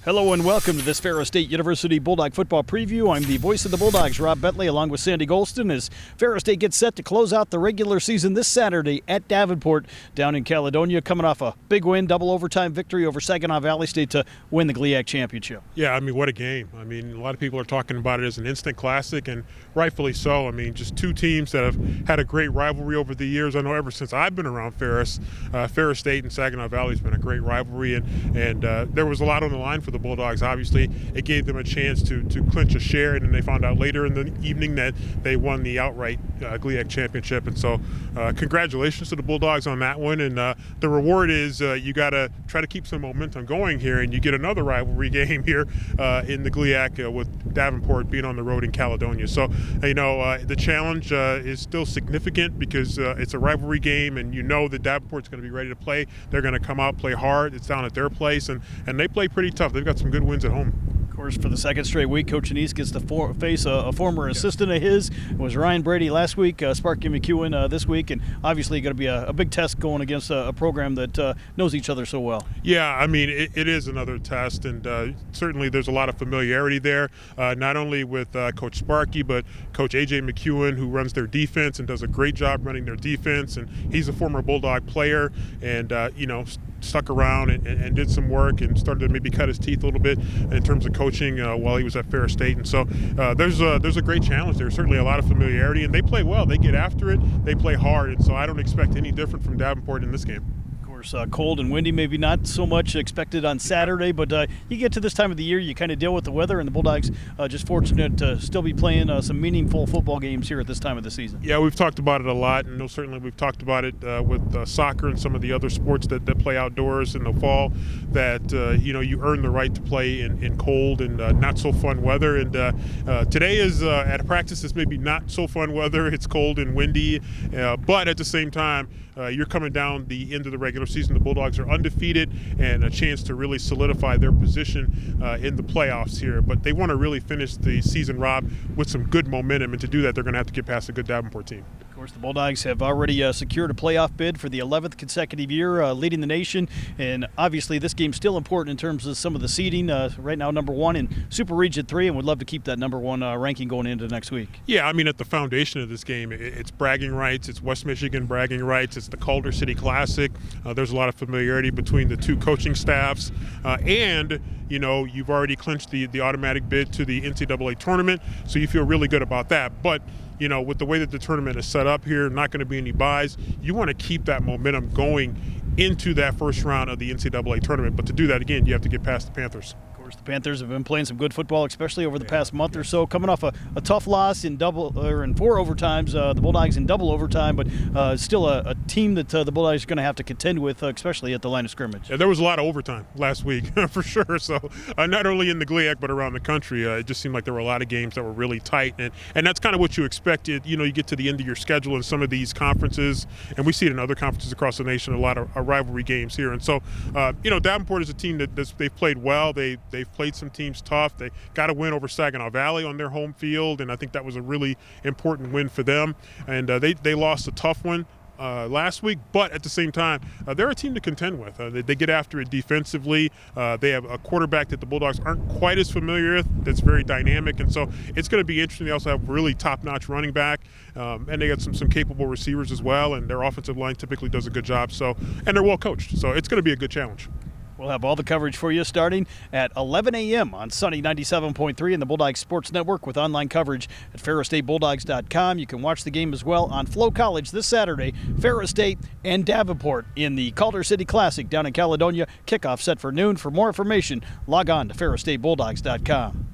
Hello and welcome to this Ferris State University Bulldog football preview. I'm the voice of the Bulldogs, Rob Bentley, along with Sandy Gholston, as Ferris State gets set to close out the regular season this Saturday at Davenport down in Caledonia, coming off a big win, double overtime victory over Saginaw Valley State to win the GLIAC championship. Yeah, I mean, what a game. I mean, a lot of people are talking about it as an instant classic, and rightfully so. I mean, just two teams that have had a great rivalry over the years. I know ever since I've been around Ferris, Ferris State and Saginaw Valley has been a great rivalry, and there was a lot on the line for the Bulldogs. Obviously, it gave them a chance to clinch a share, and then they found out later in the evening that they won the outright GLIAC championship. And so congratulations to the Bulldogs on that one. And the reward is you got to try to keep some momentum going here, and you get another rivalry game here in the GLIAC with Davenport being on the road in Caledonia. So, the challenge is still significant because it's a rivalry game, and you know that Davenport's going to be ready to play. They're going to come out, play hard. It's down at their place, and they play pretty tough. They've got some good wins at home. Of course, for the second straight week, Coach Anise gets to face a former assistant of his. It was Ryan Brady last week, Sparky McEwen this week, and obviously going to be a big test going against a program that knows each other so well. Yeah, I mean, it is another test, and certainly there's a lot of familiarity there, not only with Coach Sparky, but Coach A.J. McEwen, who runs their defense and does a great job running their defense, and he's a former Bulldog player, and, stuck around and did some work and started to maybe cut his teeth a little bit in terms of coaching while he was at Ferris State. And so there's a great challenge there. Certainly a lot of familiarity, and they play well. They get after it. They play hard, and so I don't expect any different from Davenport in this game. Cold and windy, maybe not so much expected on Saturday, but you get to this time of the year, you kind of deal with the weather, and the Bulldogs just fortunate to still be playing some meaningful football games here at this time of the season. Yeah, we've talked about it a lot, and certainly we've talked about it with soccer and some of the other sports that play outdoors in the fall, that you earn the right to play in cold and not so fun weather. And today is at a practice is maybe not so fun weather. It's cold and windy, but at the same time, you're coming down the end of the regular season. The Bulldogs are undefeated and a chance to really solidify their position in the playoffs here. But they want to really finish the season, Rob, with some good momentum. And to do that, they're going to have to get past a good Davenport team. Of course, the Bulldogs have already secured a playoff bid for the 11th consecutive year, leading the nation. And obviously, this game's still important in terms of some of the seeding. Right now, number one in Super Region 3, and would love to keep that number one ranking going into next week. Yeah, I mean, at the foundation of this game, it's bragging rights. It's West Michigan bragging rights. It's the Calder City Classic. There's a lot of familiarity between the two coaching staffs. And you've already clinched the automatic bid to the NCAA tournament, so you feel really good about that. But with the way that the tournament is set up here, not going to be any buys. You want to keep that momentum going into that first round of the NCAA tournament. But to do that, again, you have to get past the Panthers. The Panthers have been playing some good football, especially over the past month or so. Coming off a tough loss in 4 overtimes, the Bulldogs in double overtime, but still a team that the Bulldogs are going to have to contend with, especially at the line of scrimmage. Yeah, there was a lot of overtime last week for sure. So not only in the GLIAC but around the country, it just seemed like there were a lot of games that were really tight, and that's kind of what you expected. You get to the end of your schedule in some of these conferences, and we see it in other conferences across the nation. A lot of rivalry games here, and so Davenport is a team that they've played well. They've played some teams tough. They got a win over Saginaw Valley on their home field, and I think that was a really important win for them. And they lost a tough one last week, but at the same time, they're a team to contend with. They get after it defensively. They have a quarterback that the Bulldogs aren't quite as familiar with, that's very dynamic, and so it's going to be interesting. They also have really top-notch running back, and they got some capable receivers as well, and their offensive line typically does a good job. And they're well coached, so it's going to be a good challenge. We'll have all the coverage for you starting at 11 a.m. on Sunny 97.3 and the Bulldogs Sports Network, with online coverage at ferrisstatebulldogs.com. You can watch the game as well on Flow College this Saturday. Ferris State and Davenport in the Calder City Classic down in Caledonia. Kickoff set for noon. For more information, log on to ferrisstatebulldogs.com.